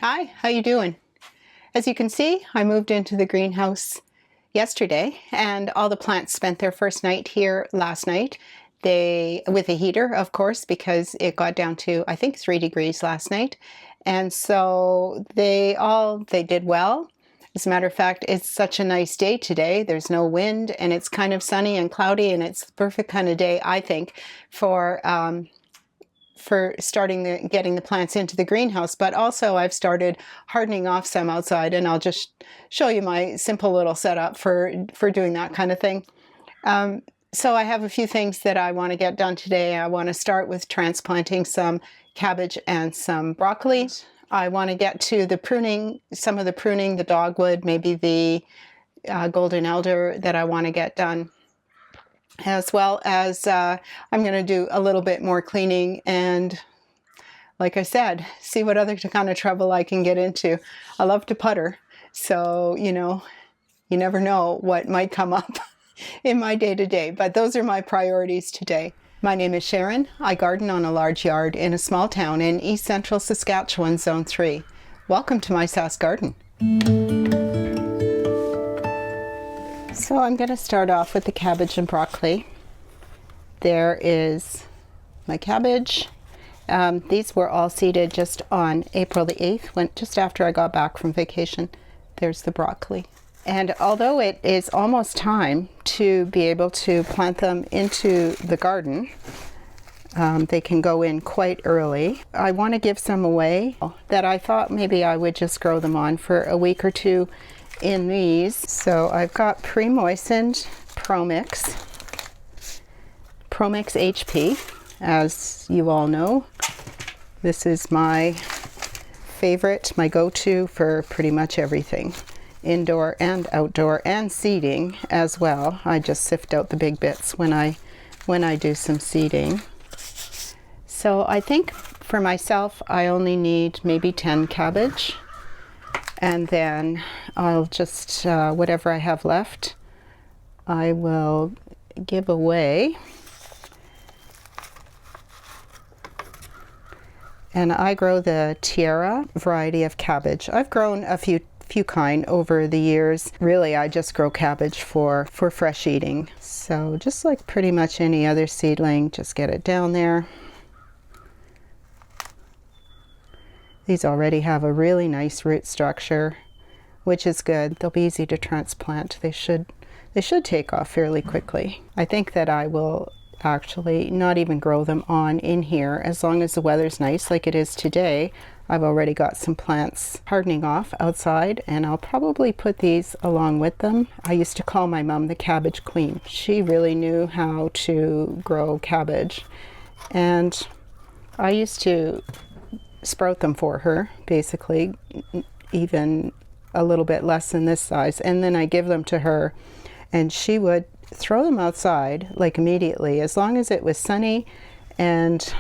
Hi, how you doing? As you can see, I moved into the greenhouse yesterday and all the plants spent their first night here last night. With a heater, of course, because it got down to, I think, 3 degrees last night. And so they did well. As a matter of fact, it's such a nice day today. There's no wind and it's kind of sunny and cloudy, and it's the perfect kind of day, I think, for getting the plants into the greenhouse. But also I've started hardening off some outside, and I'll just show you my simple little setup for doing that kind of thing. So I have a few things that I want to get done today. I want to start with transplanting some cabbage and some broccoli. I want to get to the pruning, some of the pruning, the dogwood, maybe the golden elder that I want to get done. As well as I'm going to do a little bit more cleaning and, like I said, see what other kind of trouble I can get into. I love to putter, so, you never know what might come up in my day-to-day, but those are my priorities today. My name is Sharon. I garden on a large yard in a small town in East Central Saskatchewan, Zone 3. Welcome to my Sass Garden. So I'm going to start off with the cabbage and broccoli. There is my cabbage. These were all seeded just on April the 8th, just after I got back from vacation. There's the broccoli. And although it is almost time to be able to plant them into the garden, they can go in quite early. I want to give some away that I thought maybe I would just grow them on for a week or two in these. So I've got pre-moistened Promix HP, as you all know. This is my favorite, my go-to for pretty much everything, indoor and outdoor, and seeding as well. I just sift out the big bits when I do some seeding. So I think for myself I only need maybe 10 cabbage, and then I'll just whatever I have left I will give away. And I grow the Tierra variety of cabbage. I've grown a few kind over the years. Really, I just grow cabbage for fresh eating. So just like pretty much any other seedling, just get it down there. These already have a really nice root structure, which is good. They'll be easy to transplant. They should take off fairly quickly. I think that I will actually not even grow them on in here as long as the weather's nice like it is today. I've already got some plants hardening off outside, and I'll probably put these along with them. I used to call my mom the cabbage queen. She really knew how to grow cabbage, and I used to sprout them for her, basically, even a little bit less than this size, and then I give them to her, and she would throw them outside like immediately. As long as it was sunny and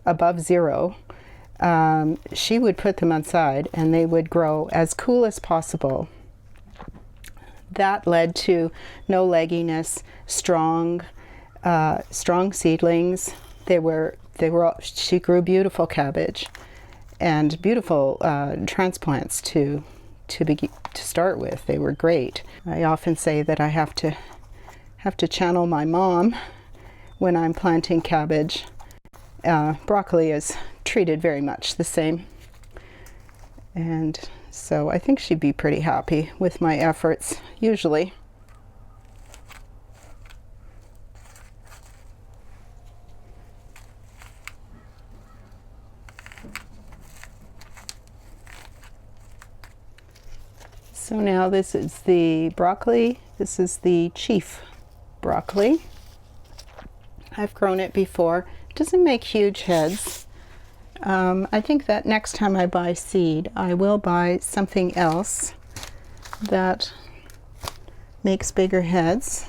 above zero, she would put them outside and they would grow as cool as possible. That led to no legginess, strong seedlings. She grew beautiful cabbage and beautiful transplants to start with. They were great. I often say that I have to channel my mom when I'm planting cabbage. Broccoli is treated very much the same, and so I think she'd be pretty happy with my efforts usually. So now this is the broccoli. This is the chief broccoli. I've grown it before. It doesn't make huge heads. I think that next time I buy seed, I will buy something else that makes bigger heads.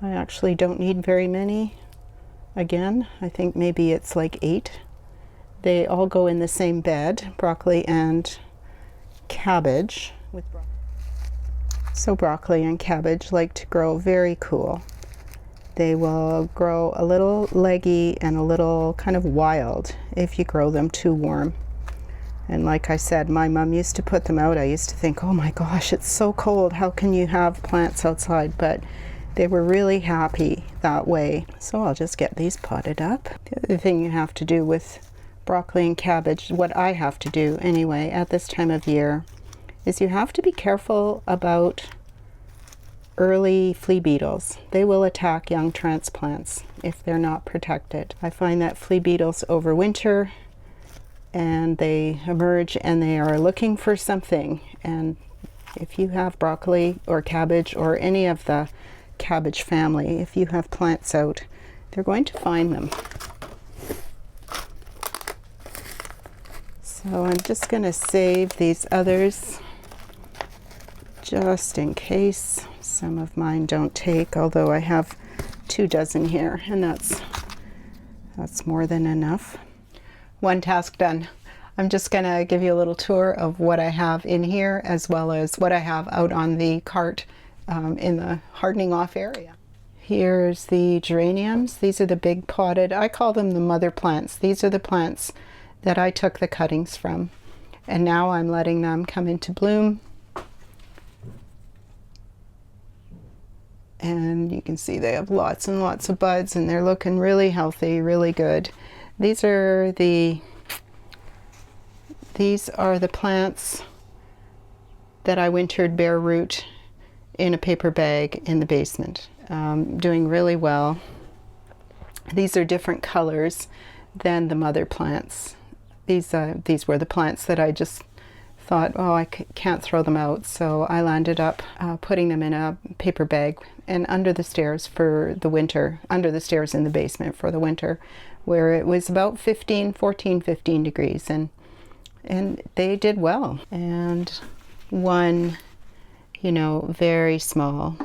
I actually don't need very many. Again, I think maybe it's like 8. They all go in the same bed, broccoli and cabbage. So broccoli and cabbage like to grow very cool. They will grow a little leggy and a little kind of wild if you grow them too warm. And like I said, my mom used to put them out. I used to think, oh my gosh, it's so cold. How can you have plants outside? But they were really happy that way. So I'll just get these potted up. The other thing you have to do with broccoli and cabbage, what I have to do anyway at this time of year, is you have to be careful about early flea beetles. They will attack young transplants if they're not protected. I find that flea beetles overwinter and they emerge and they are looking for something. And if you have broccoli or cabbage or any of the cabbage family, if you have plants out, they're going to find them. So I'm just going to save these others just in case some of mine don't take, although I have 2 dozen here, and that's more than enough. One task done. I'm just going to give you a little tour of what I have in here as well as what I have out on the cart in the hardening off area. Here's the geraniums. These are the big potted, I call them the mother plants. These are the plants that I took the cuttings from, and now I'm letting them come into bloom. And you can see they have lots and lots of buds and they're looking really healthy, really good. These are the plants that I wintered bare root in a paper bag in the basement. Doing really well. These are different colors than the mother plants. These were the plants that I just thought, oh, I can't throw them out, so I landed up putting them in a paper bag and under the stairs for the winter, under the stairs in the basement for the winter, where it was about 15 degrees, and they did well. And one, you know, very small.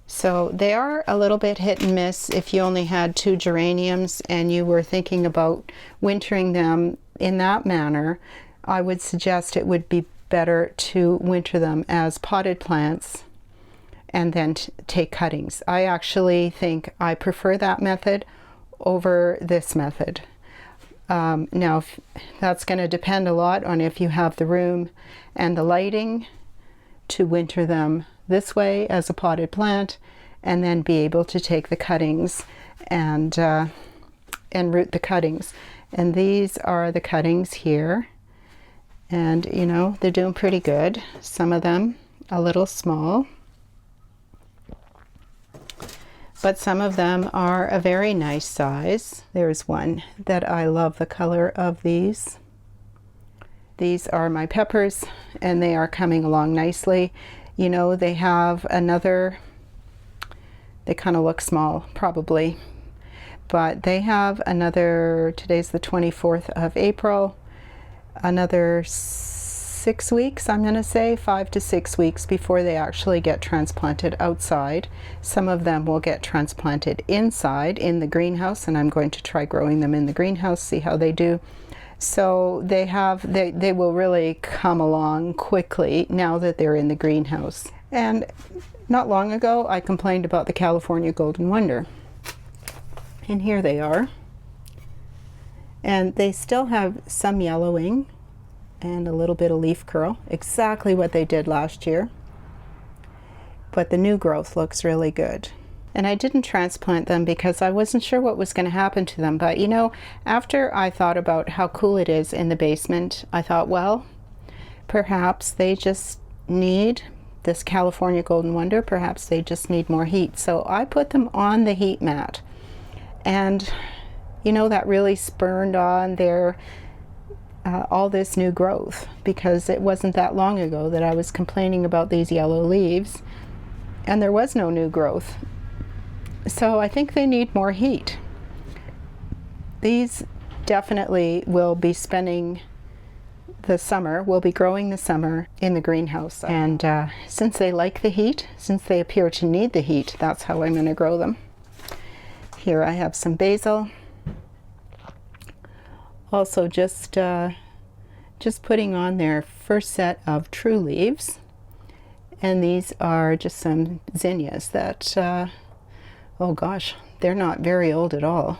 So they are a little bit hit and miss. If you only had 2 geraniums and you were thinking about wintering them in that manner, I would suggest it would be better to winter them as potted plants and then take cuttings. I actually think I prefer that method over this method. Now, that's going to depend a lot on if you have the room and the lighting to winter them this way as a potted plant and then be able to take the cuttings and root the cuttings. And these are the cuttings here. And, you know, they're doing pretty good. Some of them a little small, but some of them are a very nice size. There's one that I love the color of these. These are my peppers and they are coming along nicely. You know, they have another, they kind of look small probably, but they have another, today's the 24th of April, another 6 weeks, I'm going to say 5 to 6 weeks before they actually get transplanted outside. Some of them will get transplanted inside in the greenhouse, and I'm going to try growing them in the greenhouse, see how they do. So they will really come along quickly now that they're in the greenhouse. And not long ago I complained about the California Golden Wonder, and here they are. And they still have some yellowing and a little bit of leaf curl, exactly what they did last year. But the new growth looks really good. And I didn't transplant them because I wasn't sure what was going to happen to them. But you know, after I thought about how cool it is in the basement, I thought, well, perhaps they just need this California Golden Wonder, perhaps they just need more heat. So I put them on the heat mat. And you know, that really spurned on their all this new growth, because it wasn't that long ago that I was complaining about these yellow leaves and there was no new growth. So I think they need more heat. These definitely will be spending the summer, will be growing the summer in the greenhouse. And since they like the heat, since they appear to need the heat, that's how I'm going to grow them. Here I have some basil. Also just putting on their first set of true leaves. And these are just some zinnias that oh gosh, they're not very old at all.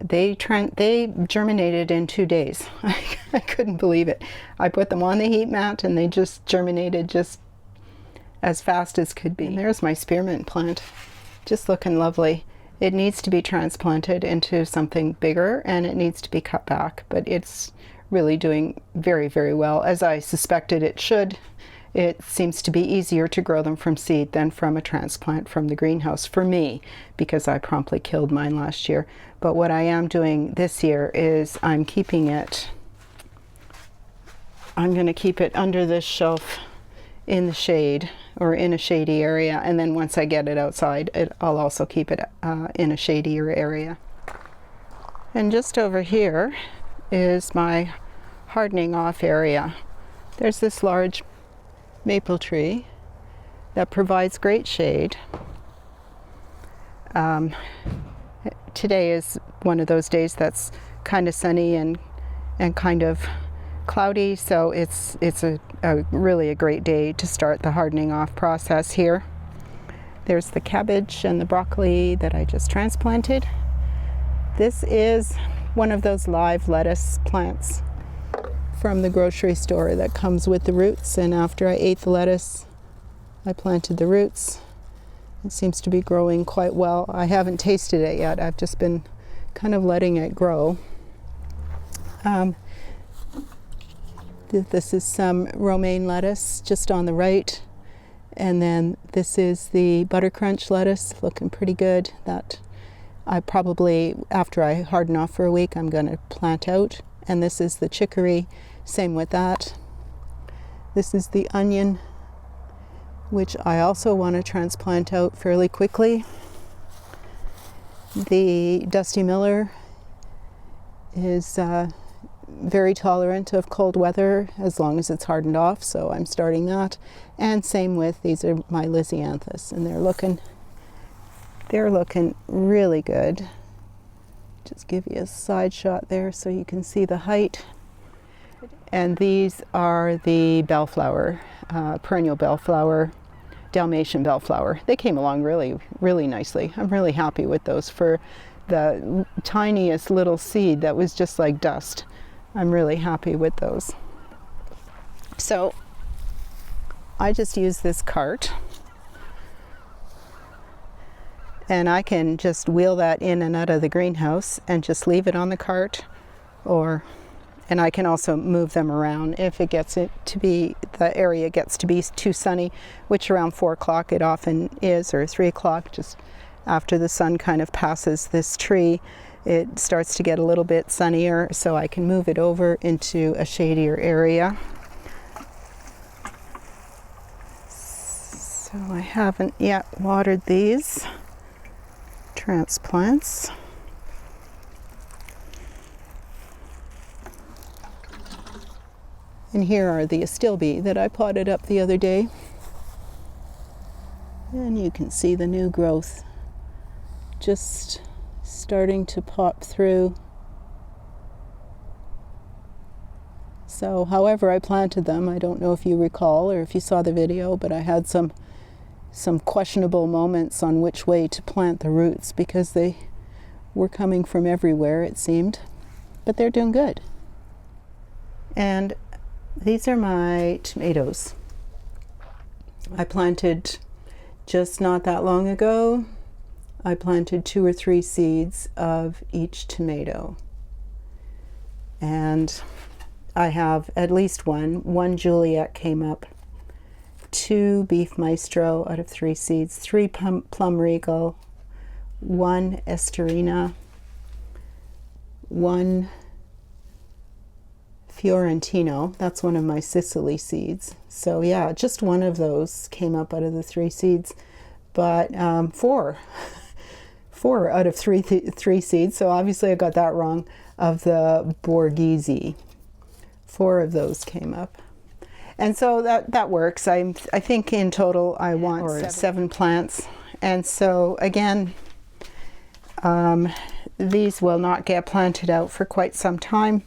They germinated in 2 days. I couldn't believe it. I put them on the heat mat and they just germinated just as fast as could be. And there's my spearmint plant, just looking lovely. It needs to be transplanted into something bigger and it needs to be cut back, but it's really doing very, very well, as I suspected it should. It seems to be easier to grow them from seed than from a transplant from the greenhouse for me, because I promptly killed mine last year. But what I am doing this year is I'm keeping it, I'm going to keep it under this shelf in the shade or in a shady area, and then once I get it outside, I'll also keep it in a shadier area. And just over here is my hardening off area. There's this large maple tree that provides great shade. Today is one of those days that's kind of sunny and kind of cloudy, so it's really a great day to start the hardening off process here. There's the cabbage and the broccoli that I just transplanted. This is one of those live lettuce plants from the grocery store that comes with the roots, and after I ate the lettuce, I planted the roots. It seems to be growing quite well. I haven't tasted it yet. I've just been kind of letting it grow. This is some romaine lettuce just on the right, and then this is the buttercrunch lettuce, looking pretty good. That I probably, after I harden off for a week, I'm going to plant out. And this is the chicory, same with that. This is the onion, which I also want to transplant out fairly quickly. The Dusty Miller is very tolerant of cold weather as long as it's hardened off, so I'm starting that. And same with, these are my Lysianthus, and they're looking really good. Just give you a side shot there so you can see the height. And these are the bellflower, perennial bellflower, Dalmatian bellflower. They came along really, really nicely. I'm really happy with those for the tiniest little seed that was just like dust. I'm really happy with those. So I just use this cart, and I can just wheel that in and out of the greenhouse and just leave it on the cart, and I can also move them around if it gets it to be, the area gets to be too sunny, which around 4 o'clock it often is, or 3 o'clock, just after the sun kind of passes this tree. It starts to get a little bit sunnier, so I can move it over into a shadier area. So I haven't yet watered these transplants. And here are the astilbe that I potted up the other day. And you can see the new growth just starting to pop through. So however I planted them, I don't know if you recall or if you saw the video, but I had some questionable moments on which way to plant the roots because they were coming from everywhere, it seemed. But they're doing good. And these are my tomatoes. I planted just not that long ago. I planted 2 or 3 seeds of each tomato. And I have at least one Juliet came up, 2 Beef Maestro out of 3 seeds, 3 Plum Regal, 1 Esterina, 1 Fiorentino, that's one of my Sicily seeds. So yeah, just one of those came up out of the 3 seeds, but 4 out of 3 seeds, so obviously I got that wrong, of the Borghese. 4 of those came up. And so that works. I think in total I want 7 plants. And so again, these will not get planted out for quite some time.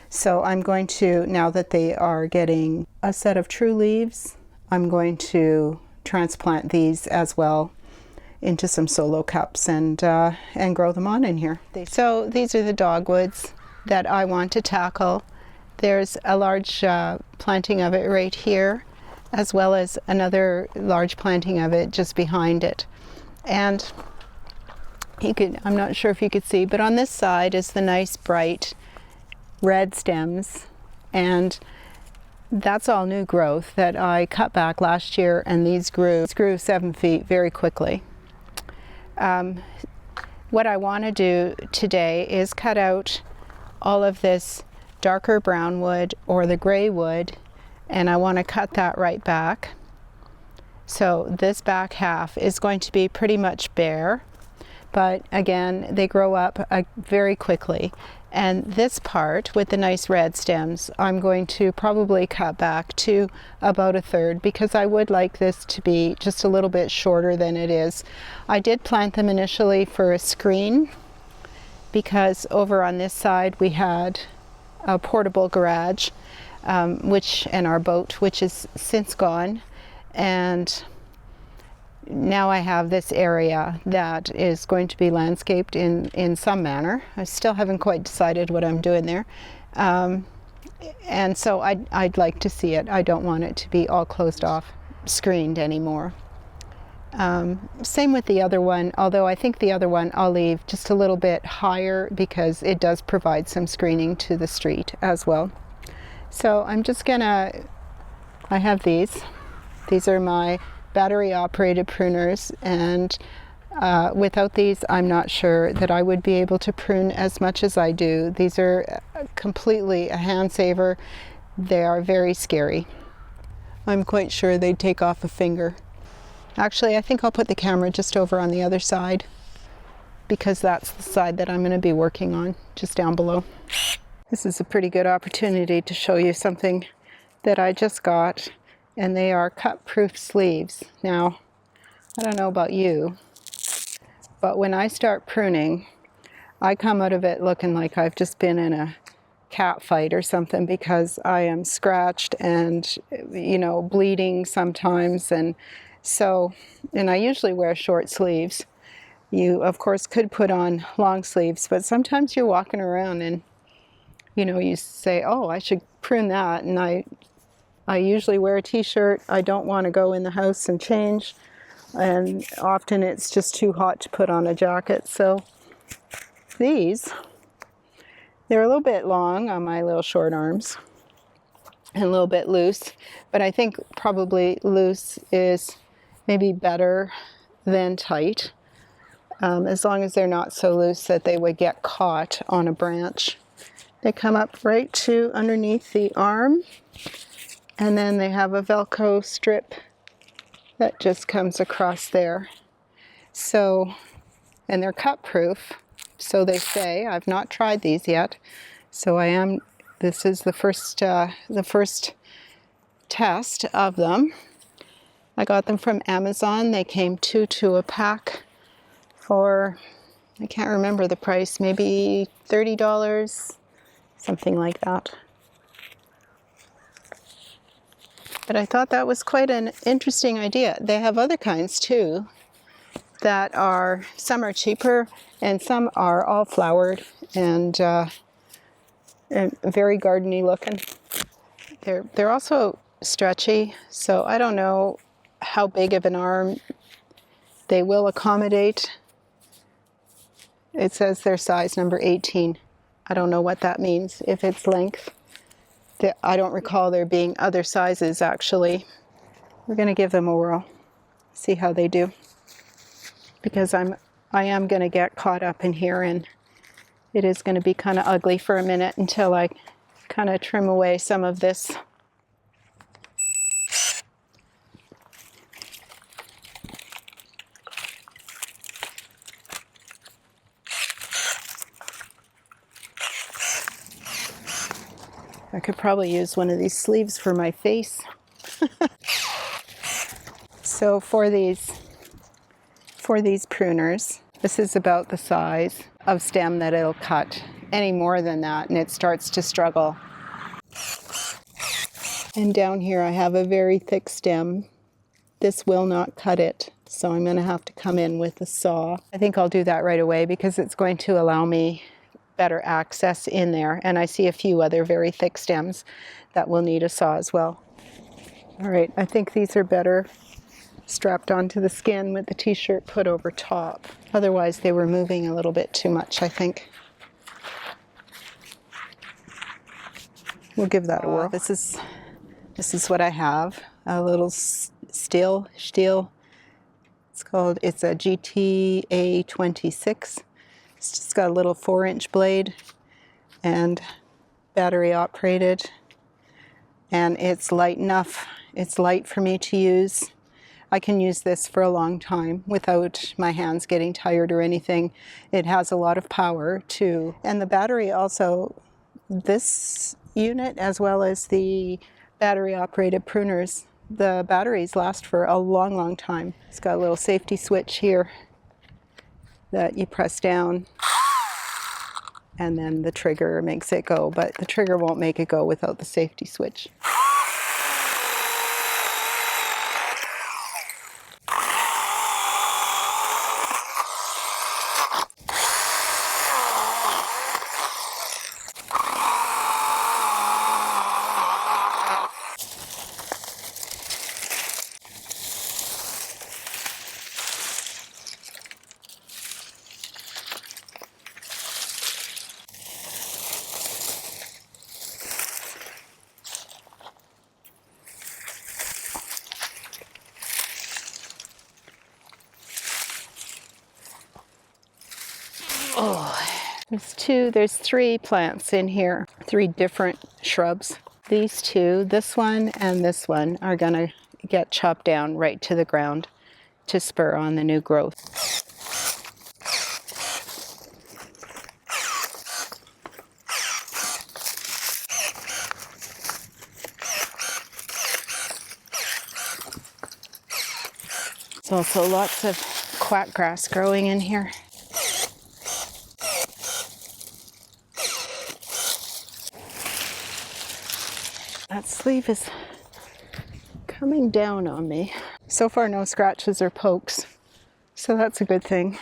So I'm going to, now that they are getting a set of true leaves, I'm going to transplant these as well into some solo cups and grow them on in here. So these are the dogwoods that I want to tackle. There's a large planting of it right here, as well as another large planting of it just behind it. And I'm not sure if you could see, but on this side is the nice bright red stems, and that's all new growth that I cut back last year, and these grew 7 feet very quickly. What I want to do today is cut out all of this darker brown wood or the gray wood, and I want to cut that right back. So this back half is going to be pretty much bare, but again, they grow up very quickly. And this part with the nice red stems, I'm going to probably cut back to about 1/3 because I would like this to be just a little bit shorter than it is. I did plant them initially for a screen because over on this side we had a portable garage, and our boat, which is since gone. And now I have this area that is going to be landscaped in some manner. I still haven't quite decided what I'm doing there. And so I'd like to see it. I don't want it to be all closed off, screened anymore. Same with the other one, although I think the other one I'll leave just a little bit higher because it does provide some screening to the street as well. So I'm just gonna, I have these. These are my battery operated pruners, and without these I'm not sure that I would be able to prune as much as I do. These are completely a hand saver. They are very scary. I'm quite sure they'd take off a finger. Actually, I think I'll put the camera just over on the other side because that's the side that I'm going to be working on, just down below. This is a pretty good opportunity to show you something that I just got, and they are cut-proof sleeves. Now, I don't know about you, but when I start pruning, I come out of it looking like I've just been in a cat fight or something because I am scratched and, you know, bleeding sometimes. And I usually wear short sleeves. You, of course, could put on long sleeves, but sometimes you're walking around and, you know, you say, oh, I should prune that. And I usually wear a t-shirt. I don't want to go in the house and change. And often it's just too hot to put on a jacket. So these, they're a little bit long on my little short arms and a little bit loose. But I think probably loose is maybe better than tight, as long as they're not so loose that they would get caught on a branch. They come up right to underneath the arm, and then they have a Velcro strip that just comes across there. So, and they're cut proof, so they say. I've not tried these yet, so this is the first test of them. I got them from Amazon. They came 2 to a pack for, I can't remember the price, maybe $30, something like that. But I thought that was quite an interesting idea. They have other kinds too that are, some are cheaper and some are all flowered and very gardeny looking. They're also stretchy, so I don't know how big of an arm they will accommodate. It says they're size number 18. I don't know what that means, if it's length. I don't recall there being other sizes actually. We're going to give them a whirl, see how they do. Because I am going to get caught up in here, and it is going to be kind of ugly for a minute until I kind of trim away some of this. I could probably use one of these sleeves for my face. So for these pruners, this is about the size of stem that it'll cut. Any more than that and it starts to struggle. And down here I have a very thick stem. This will not cut it. So I'm going to have to come in with a saw. I think I'll do that right away because it's going to allow me better access in there. And I see a few other very thick stems that will need a saw as well. All right, I think these are better strapped onto the skin with the t-shirt put over top. Otherwise they were moving a little bit too much, I think. We'll give that a whirl. This is what I have. A little steel. It's a GTA 26. It's just got a little 4-inch blade and battery operated. And it's light enough. It's light for me to use. I can use this for a long time without my hands getting tired or anything. It has a lot of power too. And the battery also, this unit as well as the battery operated pruners, the batteries last for a long, long time. It's got a little safety switch here that you press down and then the trigger makes it go, but the trigger won't make it go without the safety switch. There's 3 plants in here, 3 different shrubs. These 2, this one and this one, are gonna get chopped down right to the ground to spur on the new growth. There's also lots of quack grass growing in here. That sleeve is coming down on me. So far no scratches or pokes, so that's a good thing.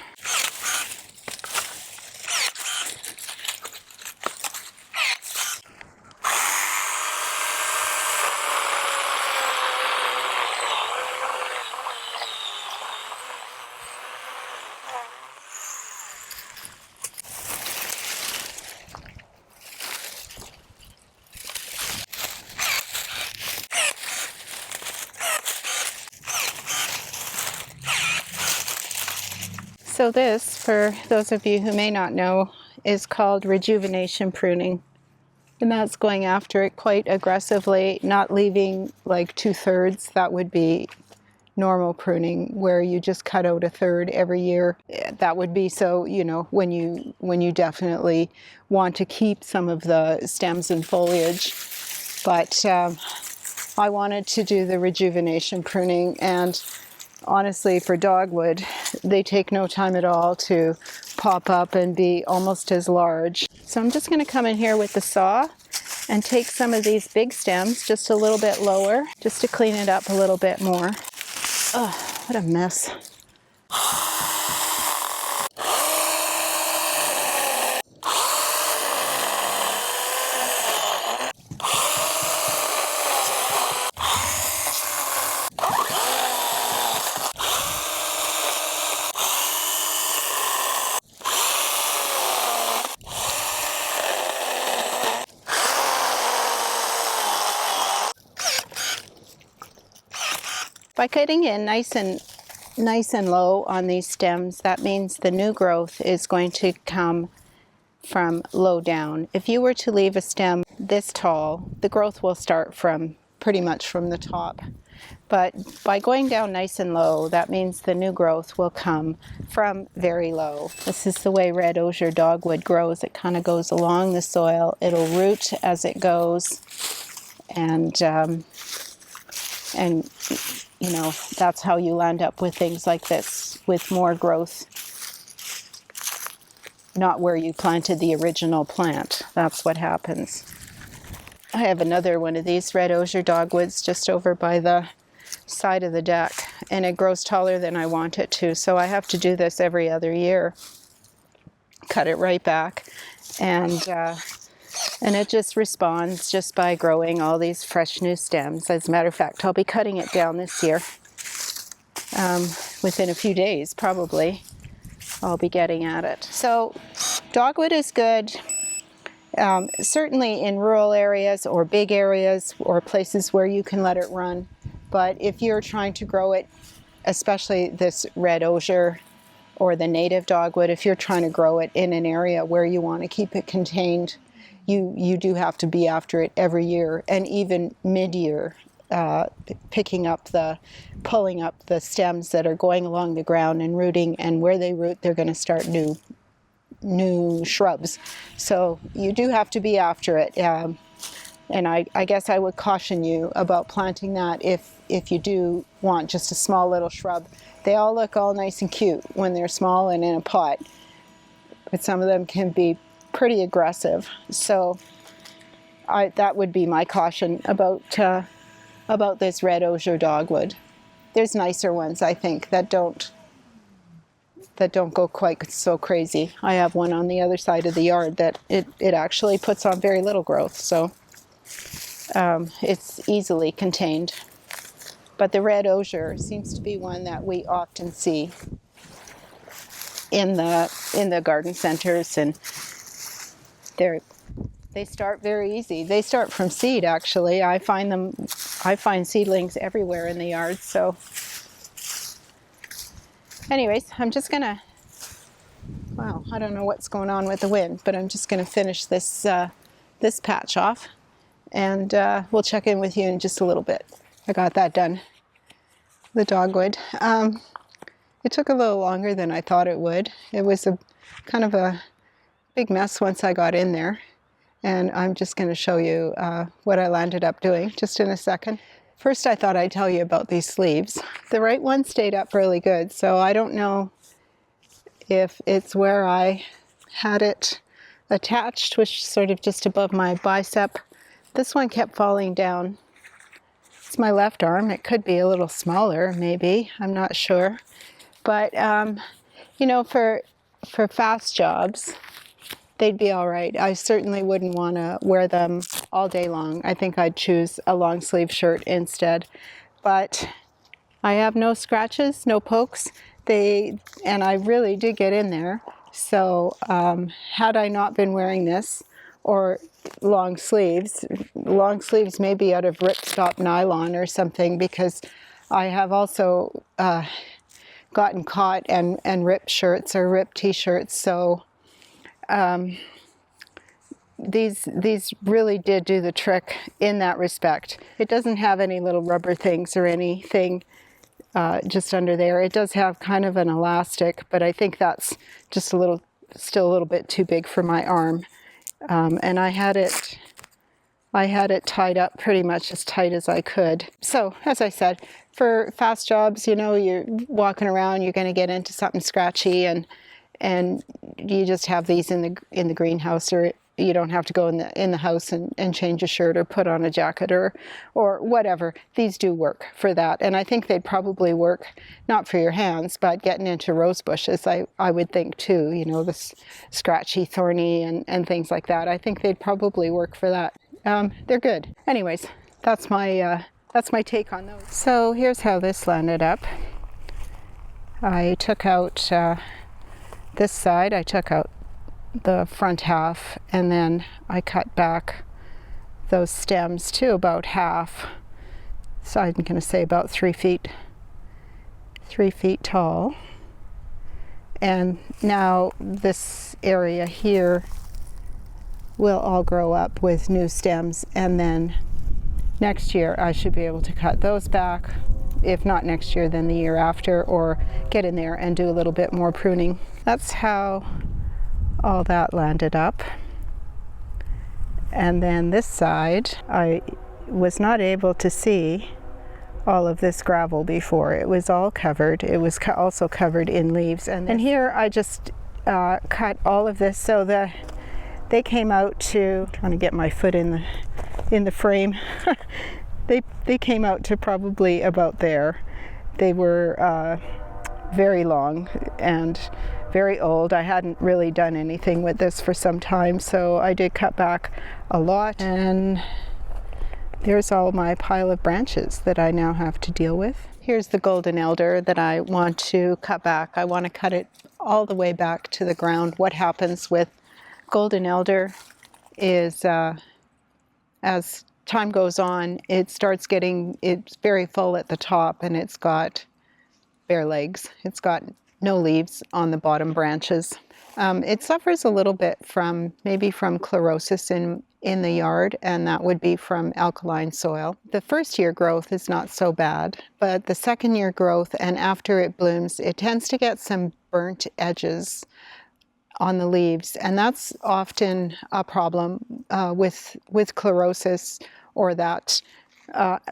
So this, for those of you who may not know, is called rejuvenation pruning. And that's going after it quite aggressively, not leaving like 2/3. That would be normal pruning, where you just cut out 1/3 every year. That would be so, you know, when you definitely want to keep some of the stems and foliage. But I wanted to do the rejuvenation pruning, and honestly, for dogwood, they take no time at all to pop up and be almost as large. So I'm just going to come in here with the saw and take some of these big stems just a little bit lower, just to clean it up a little bit more. Oh, what a mess. By cutting in nice and low on these stems, that means the new growth is going to come from low down. If you were to leave a stem this tall, the growth will start from pretty much from the top. But by going down nice and low, that means the new growth will come from very low. This is the way red osier dogwood grows. It kind of goes along the soil. It'll root as it goes, and you know, that's how you land up with things like this, with more growth, not where you planted the original plant. That's what happens. I have another one of these red osier dogwoods just over by the side of the deck, and it grows taller than I want it to. So I have to do this every other year. Cut it right back, and it just responds just by growing all these fresh new stems. As a matter of fact, I'll be cutting it down this year. Within a few days, probably, I'll be getting at it. So dogwood is good. Certainly in rural areas or big areas or places where you can let it run. But if you're trying to grow it, especially this red osier or the native dogwood, if you're trying to grow it in an area where you want to keep it contained, you do have to be after it every year, and even mid-year, pulling up the stems that are going along the ground and rooting, and where they root, they're going to start new shrubs. So you do have to be after it, and I guess I would caution you about planting that if you do want just a small little shrub. They all look all nice and cute when they're small and in a pot, but some of them can be pretty aggressive. So that would be my caution about this red osier dogwood. There's nicer ones, I think, that don't go quite so crazy. I have one on the other side of the yard that it actually puts on very little growth, so it's easily contained. But the red osier seems to be one that we often see in the garden centers, and they start very easy. They start from seed, actually. I find seedlings everywhere in the yard. So anyways, I'm just gonna, wow, I don't know what's going on with the wind, but I'm just gonna finish this patch off, and we'll check in with you in just a little bit. I got that done, the dogwood. It took a little longer than I thought it would. It was kind of a big mess once I got in there, and I'm just going to show you what I landed up doing just in a second. First, I thought I'd tell you about these sleeves. The right one stayed up really good, so I don't know if it's where I had it attached, which is sort of just above my bicep. This one kept falling down. It's my left arm. It could be a little smaller, maybe. I'm not sure. But, you know, for fast jobs, they'd be all right. I certainly wouldn't want to wear them all day long. I think I'd choose a long sleeve shirt instead. But I have no scratches, no pokes. And I really did get in there. So had I not been wearing this, or long sleeves may be out of ripstop nylon or something, because I have also gotten caught and ripped shirts or ripped t-shirts. So these really did do the trick in that respect. It doesn't have any little rubber things or anything just under there. It does have kind of an elastic, but I think that's just still a little bit too big for my arm. And I had it tied up pretty much as tight as I could. So, as I said, for fast jobs, you know, you're walking around, you're going to get into something scratchy, and you just have these in the greenhouse, or you don't have to go in the house and change a shirt or put on a jacket or whatever. These do work for that, and I think they'd probably work not for your hands, but getting into rose bushes, I would think too. You know, this scratchy, thorny, and things like that. I think they'd probably work for that. They're good. Anyways, that's my take on those. So here's how this landed up. I took out this side. I took out the front half, and then I cut back those stems to about half. So I'm going to say about 3 feet tall. And now this area here will all grow up with new stems, and then next year I should be able to cut those back. If not next year, then the year after, or get in there and do a little bit more pruning. That's how all that landed up. And then this side, I was not able to see all of this gravel before. It was all covered. It was also covered in leaves. And here I just cut all of this so they came out to, trying to get my foot in the frame. They came out to probably about there. They were very long and very old. I hadn't really done anything with this for some time, so I did cut back a lot, and there's all my pile of branches that I now have to deal with. Here's the golden elder that I want to cut back. I want to cut it all the way back to the ground. What happens with golden elder is as time goes on, it's very full at the top, and it's got bare legs. It's got no leaves on the bottom branches. It suffers a little bit maybe from chlorosis in the yard, and that would be from alkaline soil. The first year growth is not so bad, but the second year growth and after it blooms, it tends to get some burnt edges on the leaves, and that's often a problem with chlorosis, or that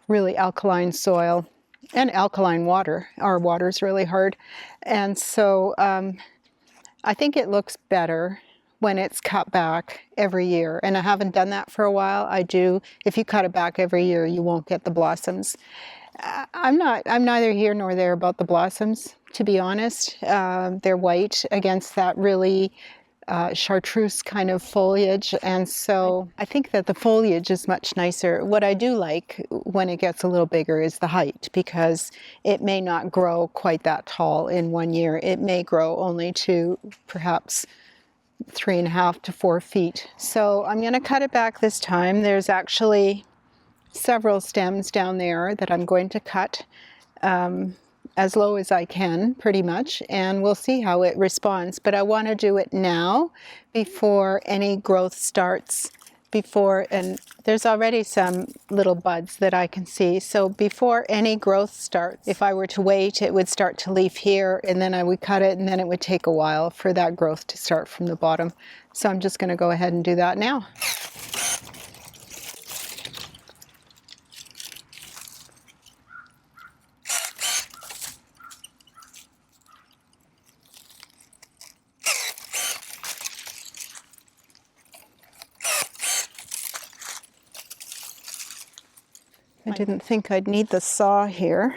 really alkaline soil and alkaline water. Our water's really hard, and so I think it looks better when it's cut back every year, and I haven't done that for a while. If you cut it back every year, you won't get the blossoms. I'm neither here nor there about the blossoms, to be honest. They're white against that really chartreuse kind of foliage, and so I think that the foliage is much nicer. What I do like when it gets a little bigger is the height, because it may not grow quite that tall in 1 year. It may grow only to perhaps 3.5 to 4 feet. So I'm going to cut it back this time. There's actually several stems down there that I'm going to cut as low as I can, pretty much, and we'll see how it responds. But I want to do it now before any growth starts, and there's already some little buds that I can see. So before any growth starts, if I were to wait, it would start to leaf here, and then I would cut it, and then it would take a while for that growth to start from the bottom. So I'm just going to go ahead and do that now. I didn't think I'd need the saw here.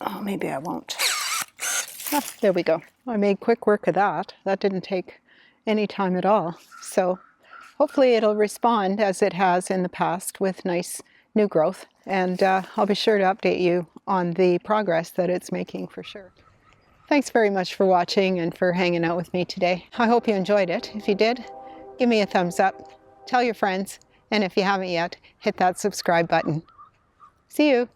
Oh, maybe I won't. Ah, there we go. I made quick work of that. That didn't take any time at all. So hopefully it'll respond as it has in the past with nice new growth. And I'll be sure to update you on the progress that it's making for sure. Thanks very much for watching and for hanging out with me today. I hope you enjoyed it. If you did, give me a thumbs up, tell your friends, and if you haven't yet, hit that subscribe button. See you.